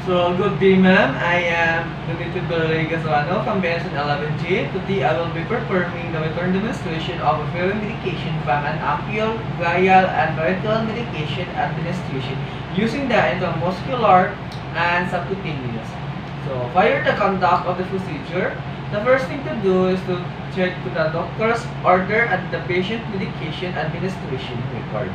So, good day, ma'am. I am Nonito Serrano from Benson 11G. Today, I will be performing the return demonstration of a fluorine medication from an ampoule, vial, and parental medication administration using the intramuscular and subcutaneous. So, prior to the conduct of the procedure, the first thing to do is to check to the doctor's order and the patient medication administration record.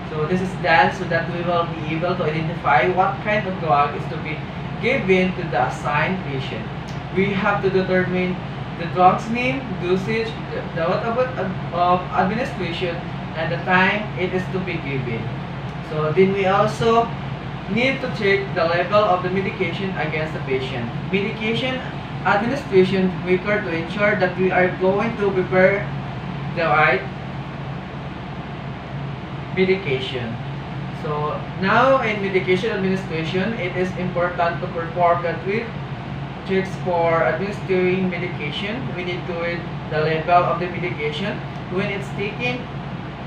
So this is done so that we will be able to identify what kind of drug is to be given to the assigned patient. We have to determine the drug's name, dosage, the route of administration, and the time it is to be given. So then we also need to check the level of the medication against the patient. Medication administration record to ensure that we are going to prepare the right medication. So now in medication administration, it is important to perform the three checks for administering medication. We need to read the level of the medication when it's taken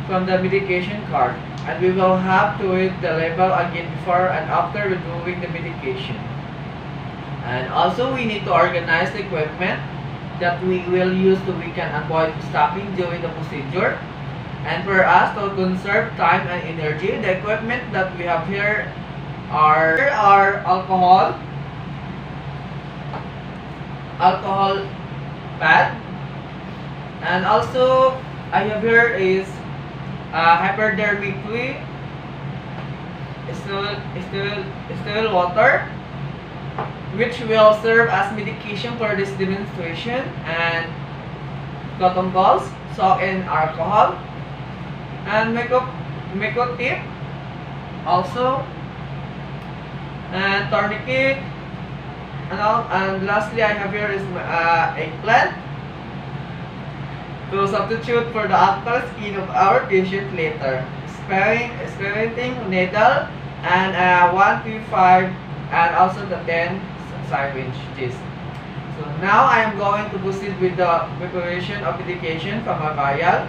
from the medication card, and we will have to read the level again before and after reviewing the medication. And also we need to organize the equipment that we will use so we can avoid stopping during the procedure. And for us to conserve time and energy, the equipment that we have here are alcohol pad, and also I have here is hypodermic fluid, still water, which will serve as medication for this demonstration, and cotton balls soaked in alcohol, and makeup tip also, and tourniquet, and lastly I have here is eggplant to substitute for the actual skin of our patient later, experimenting needle, and 135, and also the 10 syringes. So now I am going to proceed with the preparation of medication from a vial.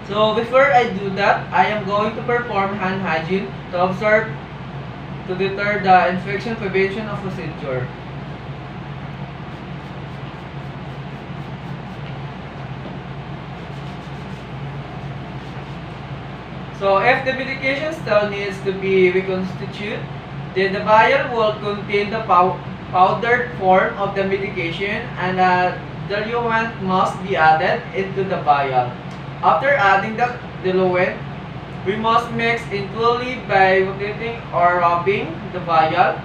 So before I do that, I am going to perform hand hygiene to observe to deter the infection prevention of procedure. So if the medication still needs to be reconstituted, then the vial will contain the powdered form of the medication, and a diluent must be added into the vial. After adding the diluent, we must mix it thoroughly by rotating or rubbing the vial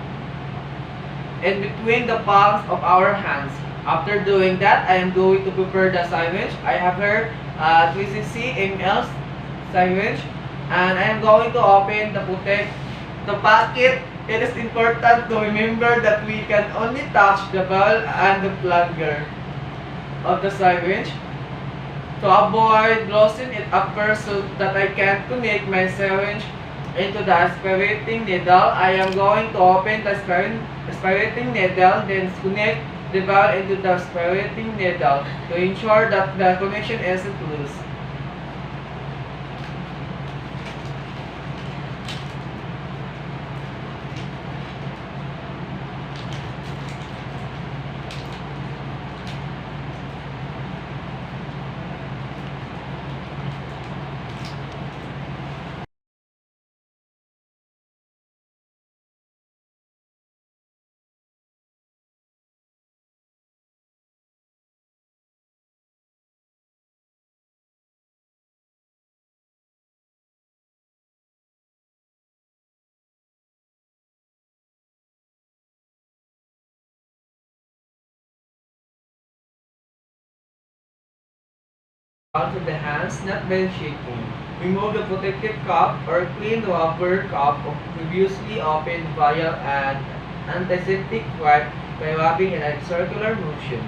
in between the palms of our hands. After doing that, I am going to prepare the syringe. I have here 3cc ml syringe, and I am going to open the packet. It is important to remember that we can only touch the valve and the plunger of the syringe to avoid losing it up first, so that I can connect my syringe into the aspirating needle. I am going to open the aspirating needle, then connect the valve into the aspirating needle to ensure that the connection isn't loose. Onto the hands, not by shaking. Remove the protective cup or clean the rubber cup of previously opened vial and antiseptic wipe by rubbing in a circular motion.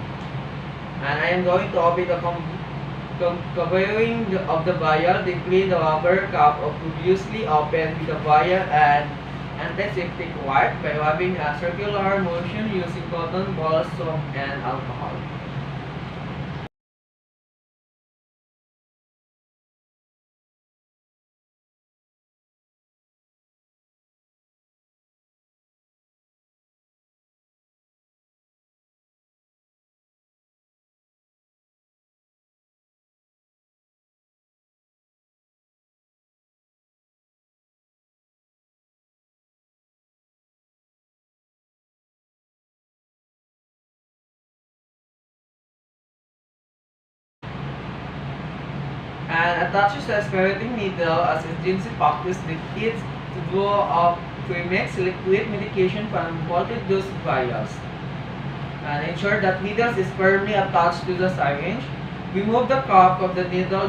And I am going to open the covering of the vial, then clean the rubber cup of previously opened with the vial and antiseptic wipe by rubbing a circular motion using cotton balls, soap, and alcohol. and attaches the aspirating needle as agency practice the kids to draw up premix liquid medication from multi-dose vials. And ensure that needles is firmly attached to the syringe. Remove the cap of the needle,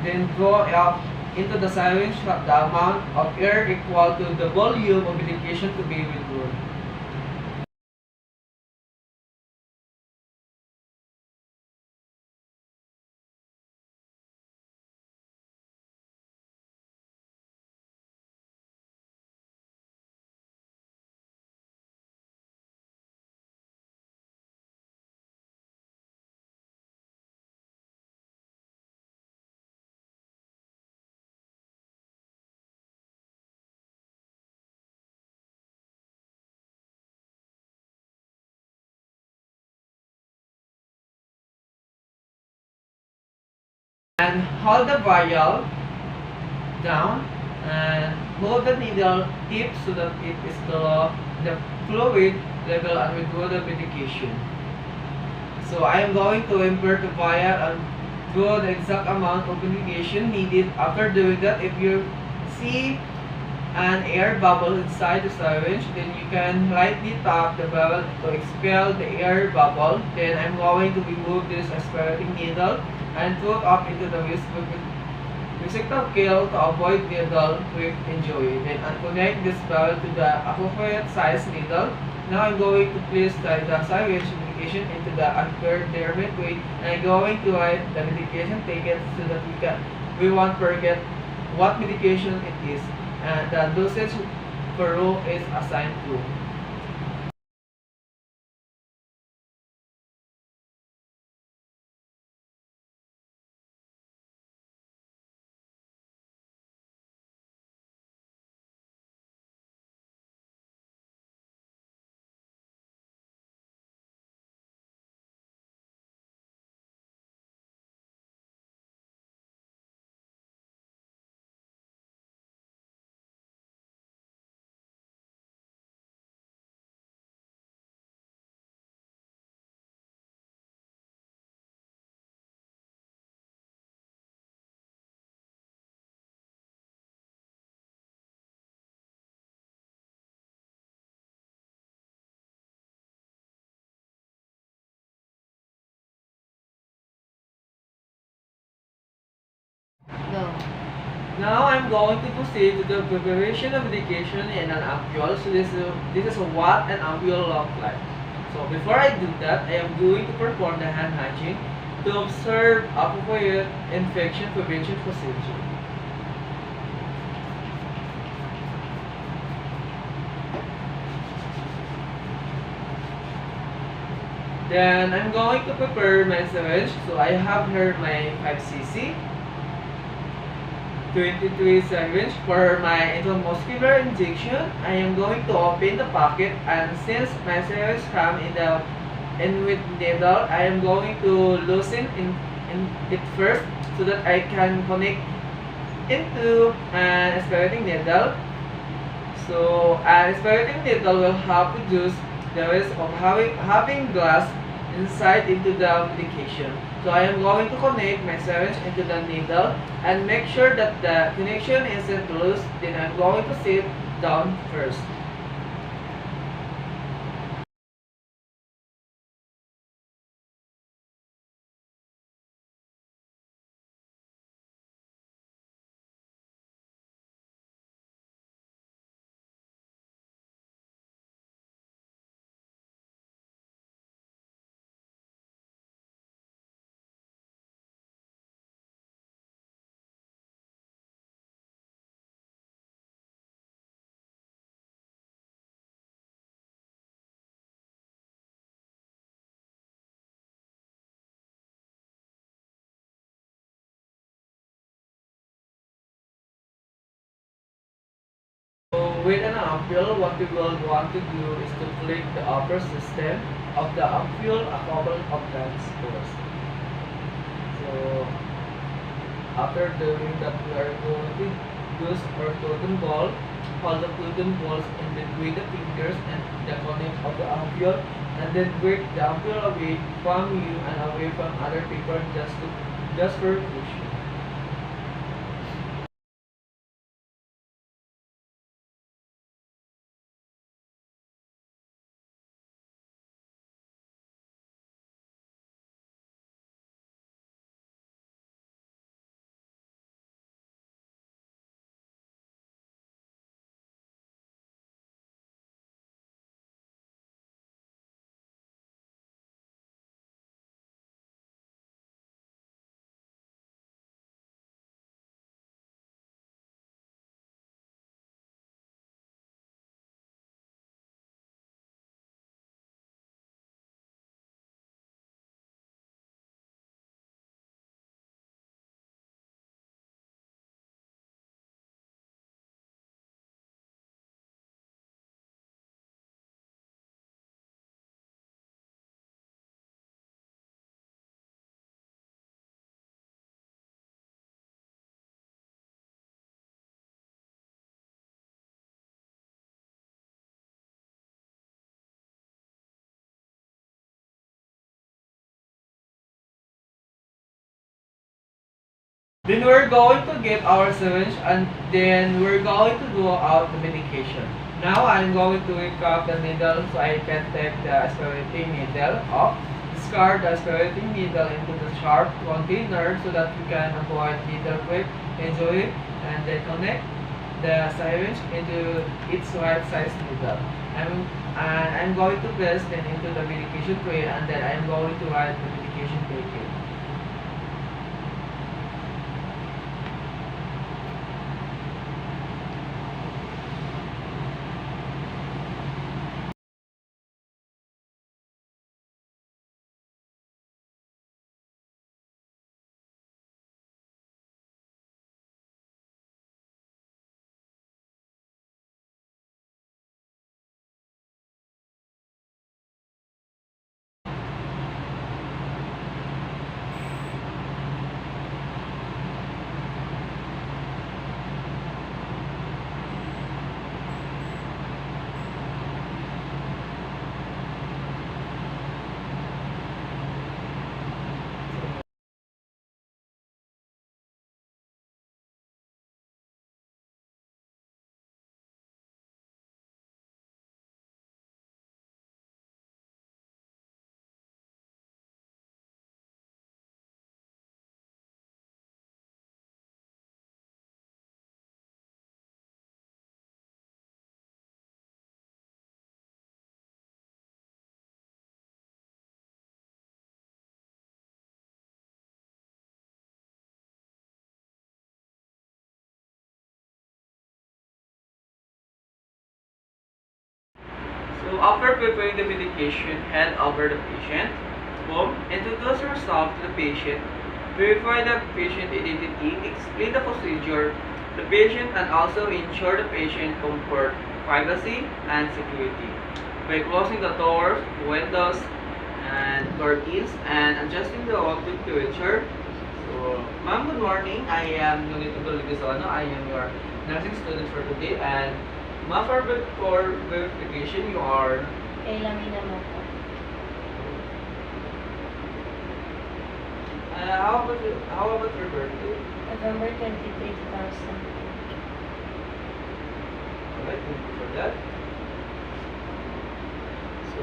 then draw up into the syringe the amount of air equal to the volume of medication to be withdrawn. And hold the vial down and move the needle tip so that it is below the fluid level and withdraw the medication. So I am going to invert the vial and draw the exact amount of medication needed. After doing that, if you see an air bubble inside the syringe, then you can lightly tap the bubble to expel the air bubble. Then I'm going to remove this aspirating needle and throw it up into the receptacle to avoid needle prick injury. Then unconnect this bubble to the appropriate size needle. Now I'm going to place the syringe medication into the hypodermic weight, and I'm going to write the medication taken so that we won't forget what medication it is, and the dosage per row is assigned to. No. Now I'm going to proceed to the preparation of medication in an ampule. So this is what an ampule looks like. So before I do that, I am going to perform the hand hygiene to observe appropriate infection prevention procedure. Then I'm going to prepare my syringe. So I have here my 5cc. 23 syringe for my intramuscular injection. I am going to open the pocket, and since my syringe come in with needle, I am going to loosen in it first so that I can connect into an aspirating needle. So an aspirating needle will help reduce the risk of having glass inside into the medication. So I am going to connect my syringe into the needle and make sure that the connection isn't loose. Then I'm going to sit down first. So with an ampule, what we will want to do is to click the upper system of the ampule a couple of times first. So after doing that, we are going to use our cotton ball, hold the cotton balls in between the fingers and the connect of the ampule, and then break the ampule away from you and away from other people just for cushion. Then we're going to get our syringe and then we're going to do out the medication. Now I'm going to pick up the needle so I can take the aspirating needle off. Discard the aspirating needle into the sharp container so that we can avoid needle prick injury and then connect the syringe into its right size needle. I'm going to place then into the medication tray and then I'm going to write the medication packet. So after preparing the medication, hand over the patient. Boom. Introduce yourself to the patient. Verify the patient identity. Explain the procedure, the patient, and also ensure the patient comfort, privacy, and security by closing the doors, windows, and curtains, and adjusting the outlet temperature. So, ma'am, good morning. I am Nonito. I am your nursing student for today, and ma'am, for verification, you are. Kailan mo po? How about your birthday? November 23, 2000. Alright, thank you for that. So,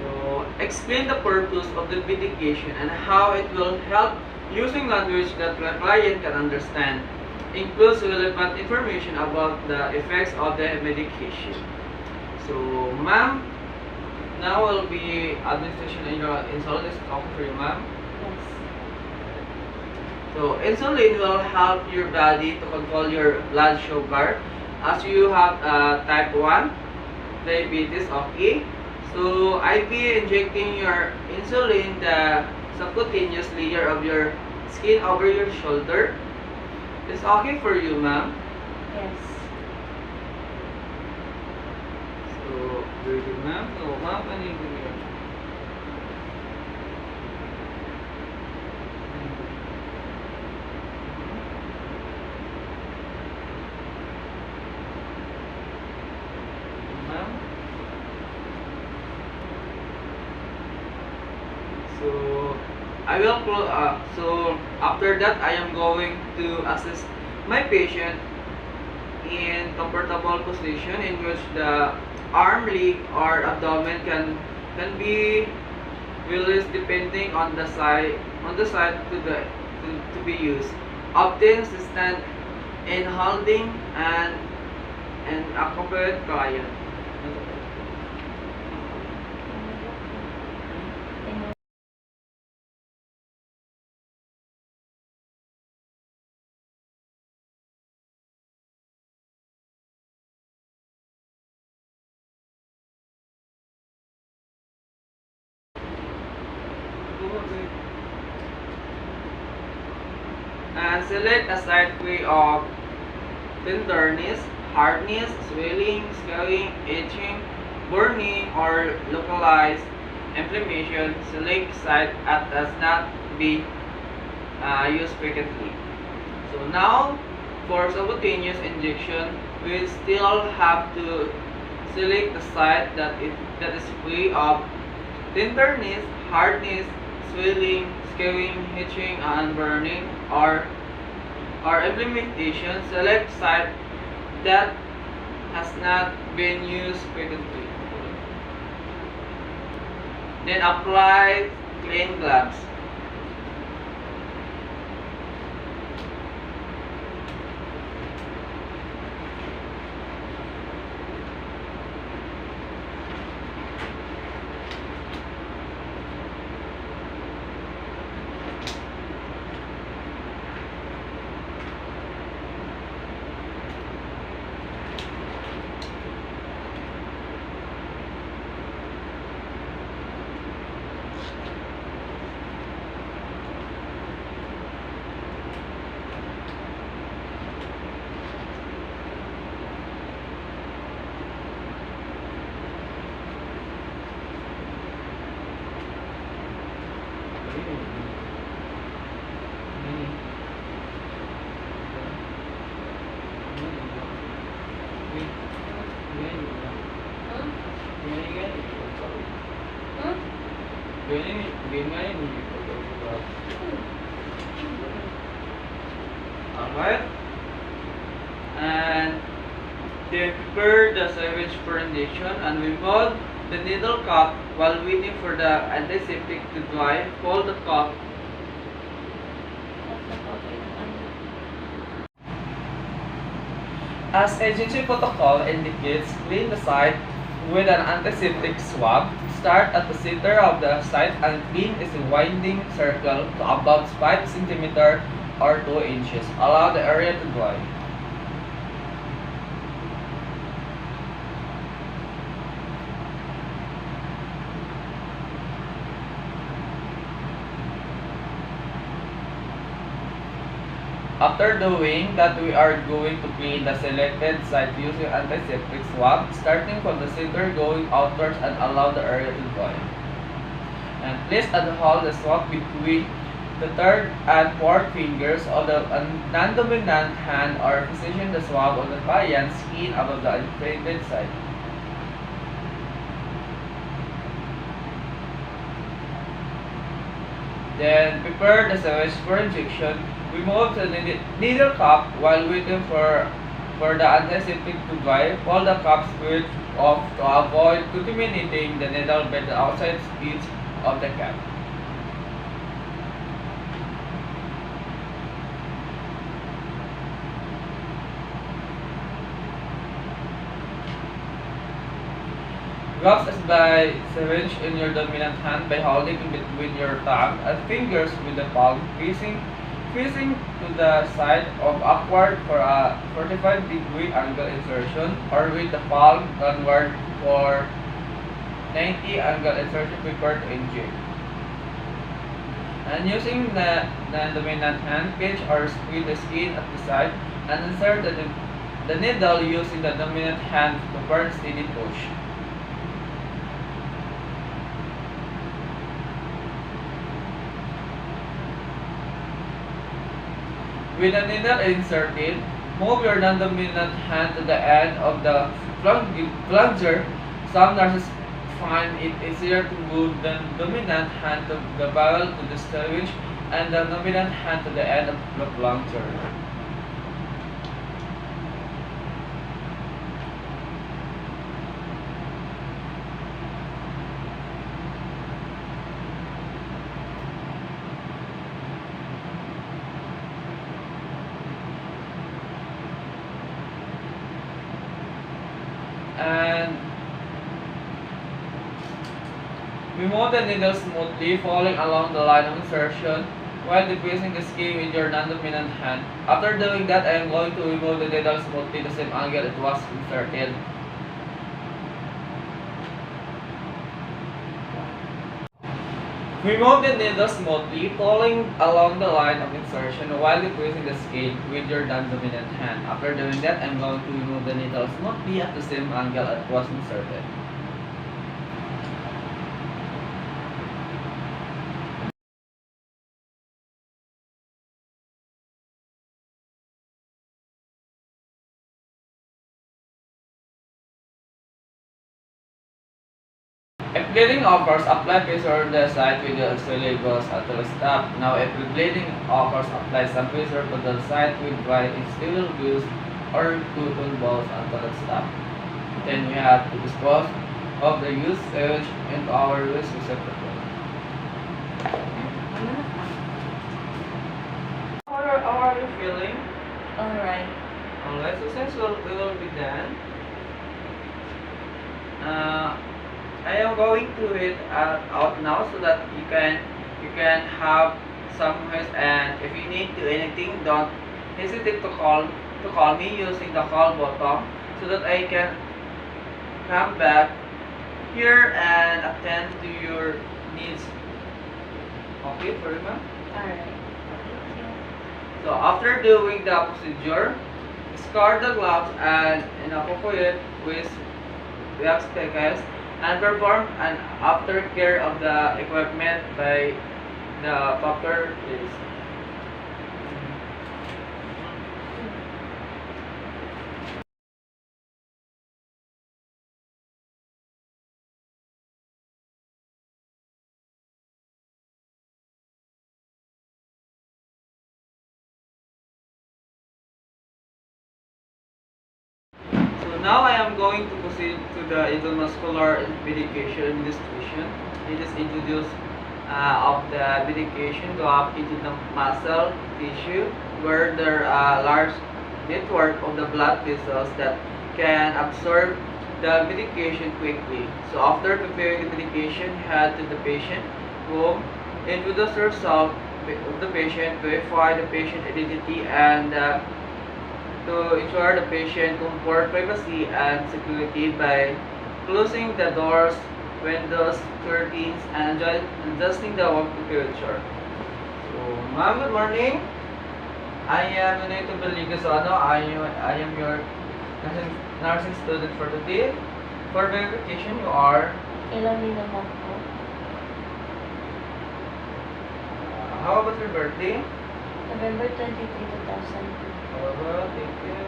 explain the purpose of the medication and how it will help using language that the client can understand. Includes relevant information about the effects of the medication. So, ma'am, now will be administration in your insulin is talking for you, ma'am. Yes. So, insulin will help your body to control your blood sugar as you have type 1 diabetes, okay? So, I be injecting your insulin the subcutaneous layer of your skin over your shoulder. Is okay for you, ma'am? Yes. So, very good, ma'am. So, ma'am, ano yung ganyan? Ma'am? So, I will so after that I am going to assist my patient in comfortable position in which the arm, leg, or abdomen can be released depending on the side to be used. Obtain assistance in holding and accompanied client. And select a side way of tenderness, hardness, swelling, scarring, itching, burning, or localized inflammation. Select site that does not be used frequently. So now, for subcutaneous injection, we still have to select the site that is free of tenderness, hardness, swelling, scarring, itching, and burning, or or implementation, select site that has not been used frequently. Then apply clean gloves. Alright? And then prepare the sewage foundation and we mold the needle cup while waiting for the antiseptic to dry. Fold the cup. As agency protocol indicates, clean the site with an antiseptic swab. Start at the center of the site and clean is a winding circle to about 5 cm or 2 inches. Allow the area to dry. After doing that, we are going to clean the selected site using antiseptic swab, starting from the center going outwards and allow the area to dry. And place and hold the swab between the third and fourth fingers of the non-dominant hand or position the swab on the client's skin above the inflated site. Then prepare the sewage for injection. Remove the needle cup while waiting for the antiseptic to dry. Pull the cup switch off to avoid contaminating the needle by the outside edge of the cap. Grasp is by syringe in your dominant hand by holding in between your thumb and fingers with the palm facing to the side of upward for a 45-degree angle insertion or with the palm downward for 90 angle insertion prepared to inject. And using the dominant hand, pinch or squeeze the skin at the side and insert the needle using the dominant hand to burn steady push. With the needle inserted, move your non-dominant hand to the end of the plunger. Some nurses find it easier to move the dominant hand to the barrel to the syringe and the dominant hand to the end of the plunger. And remove the needle smoothly, following along the line of insertion while depressing the skin with your non-dominant hand. After doing that, I am going to remove the needle smoothly the same angle it was inserted. Remove the needle smoothly, following along the line of insertion while depressing the skin with your non-dominant hand. After doing that, I am going to remove the needle smoothly at the same angle it was inserted. bleeding occurs, apply pressure on the site with the syllabus at the stop. Now, if the bleeding occurs, apply some pressure to the site with dry sterile gauze or cotton balls until it stop. Then we have to dispose of the usage into our waste receptacle. How are you feeling? Alright. Alright, so since we will be done, I am going to read out now so that you can have some rest, and if you need to anything, don't hesitate to call me using the call button so that I can come back here and attend to your needs. Okay, for ma'am? Alright. Thank you. So after doing the procedure, discard the gloves and inoculate with wax pickles and perform an aftercare of the equipment by the proper place. So now I am going to proceed to the intramuscular medication administration. It is introduced of the medication go up into the muscle tissue where there are large network of the blood vessels that can absorb the medication quickly. So after preparing the medication, head to the patient room, introduce yourself of the patient, verify the patient identity, and to ensure the patient comfort, privacy, and security by closing the doors, windows, curtains, and adjusting the room temperature. So, ma'am, good morning. I am Nonito Serrano. I am your nursing student for today. For verification, you are. Kailan din naman po? How about your birthday? November 23, 2002. Alright, thank you.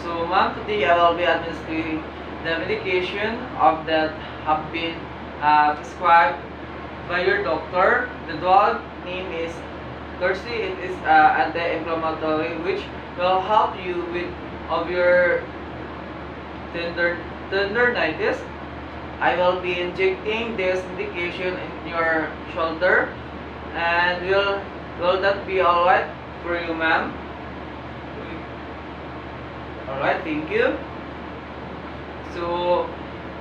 So ma'am, today I will be administering the medication of that have been prescribed by your doctor. The drug name is Dorsi. It is anti-inflammatory, which will help you with of your tendinitis. I will be injecting this medication in your shoulder, and will that be alright for you, ma'am? Alright, thank you. So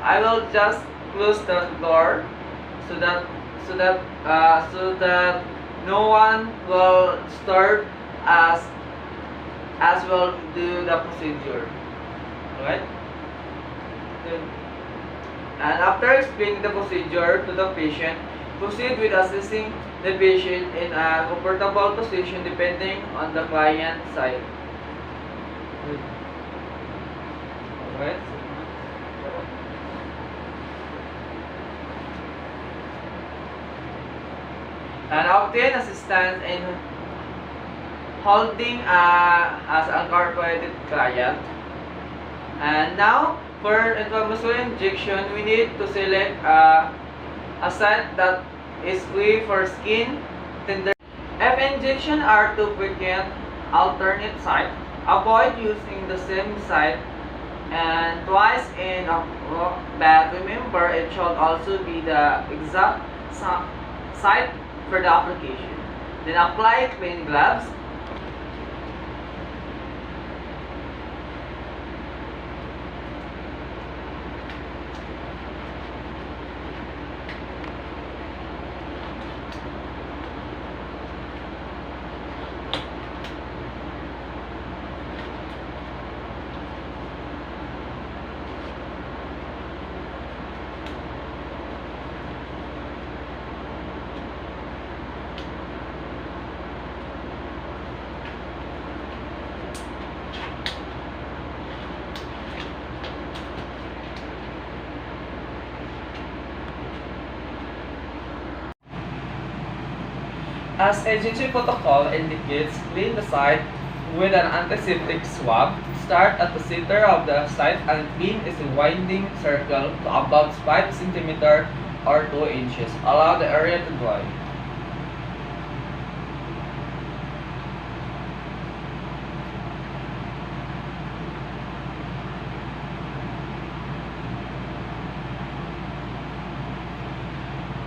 I will just close the door so that no one will disturb us as well do the procedure. Alright? Good. And after explaining the procedure to the patient, proceed with assessing the patient in a comfortable position depending on the client side. Alright. And obtain assistance in holding as an incorporated client. And now, for intramuscular injection, we need to select a site that is free for skin tender. If injection are too frequent, alternate site. Avoid using the same site and twice in a row, but remember it should also be the exact site for the application. Then apply clean gloves. As agency protocol indicates, clean the site with an antiseptic swab. Start at the center of the site and clean is a winding circle to about 5 centimeters or 2 inches. Allow the area to dry.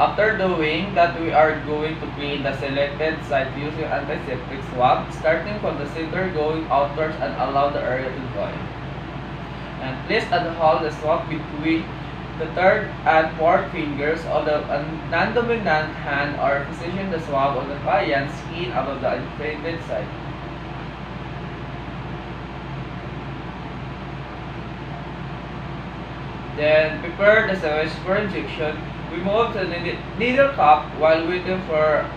After doing that, we are going to clean the selected site using antiseptic swab, starting from the center going outwards and allow the area to dry. And please adhere the swab between the third and fourth fingers of the non-dominant hand or position the swab on the client's skin above the inflated site. Then prepare the syringe for injection. Remove the needle cap while waiting for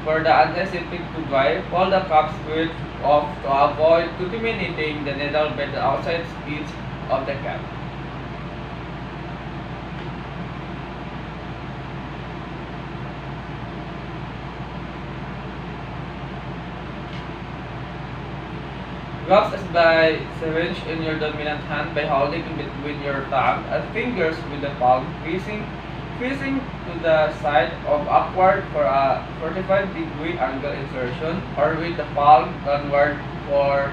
the antiseptic to dry. Pull the cap switch off to avoid contaminating the needle by the outside edge of the cap. Grasp by syringe in your dominant hand by holding in between your thumb and fingers with the palm facing to the side of upward for a 45-degree angle insertion, or with the palm downward for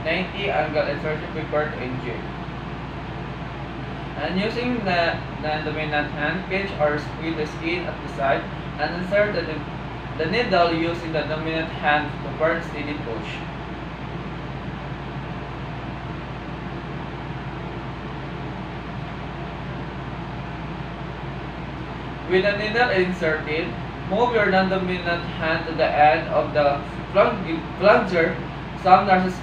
90 angle insertion prepared to inject. And using the dominant hand, pinch or squeeze the skin at the side and insert the needle using the dominant hand to burn steady push. With the needle inserted, move your non-dominant hand to the end of the plunger. Some nurses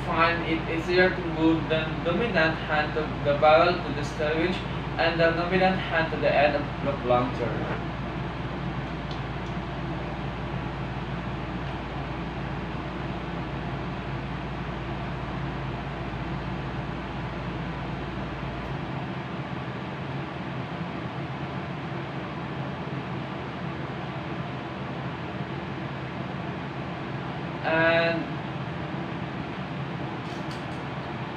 find it easier to move the dominant hand to the barrel to the syringe and the dominant hand to the end of the plunger. And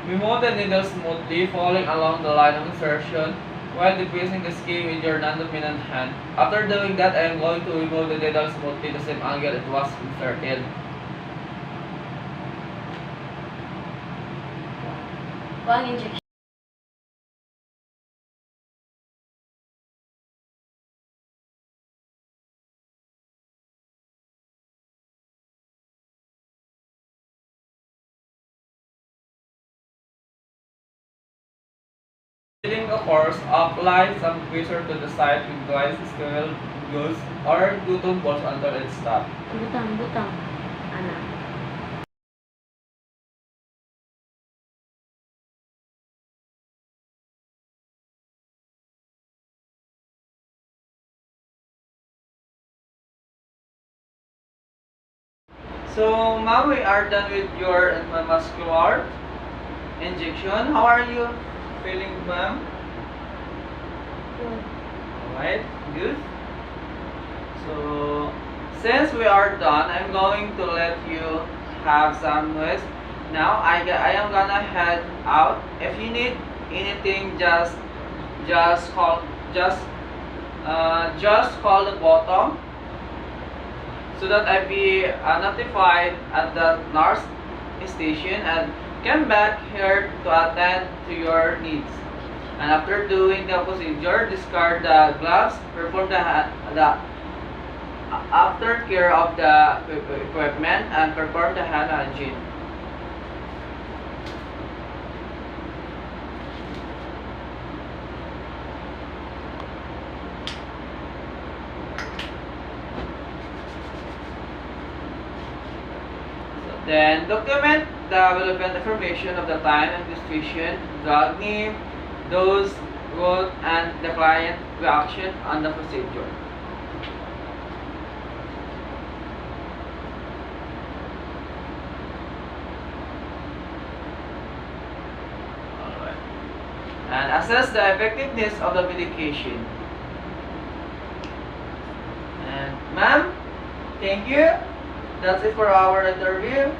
remove the needle smoothly, following along the line of insertion while depressing the skin with your non-dominant hand. After doing that, I am going to remove the needle smoothly the same angle it was inserted. One injection. During the course, apply some pressure to the site with dry sterile gauze or cotton balls until it stops. Butang. Ana. So, ma'am, we are done with your intramuscular injection. How are you feeling, ma'am? Good. Alright, good. So, since we are done, I'm going to let you have some rest. Now, I am gonna head out. If you need anything, just call the bottom so that I be notified at the nurse station and come back here to attend to your needs. And after doing the procedure, discard the gloves, perform the aftercare of the equipment, and perform the hand hygiene. Then document the relevant information of the time and destination, drug name, dose, route, and the client reaction on the procedure. Alright. And assess the effectiveness of the medication. And ma'am, thank you. That's it for our interview.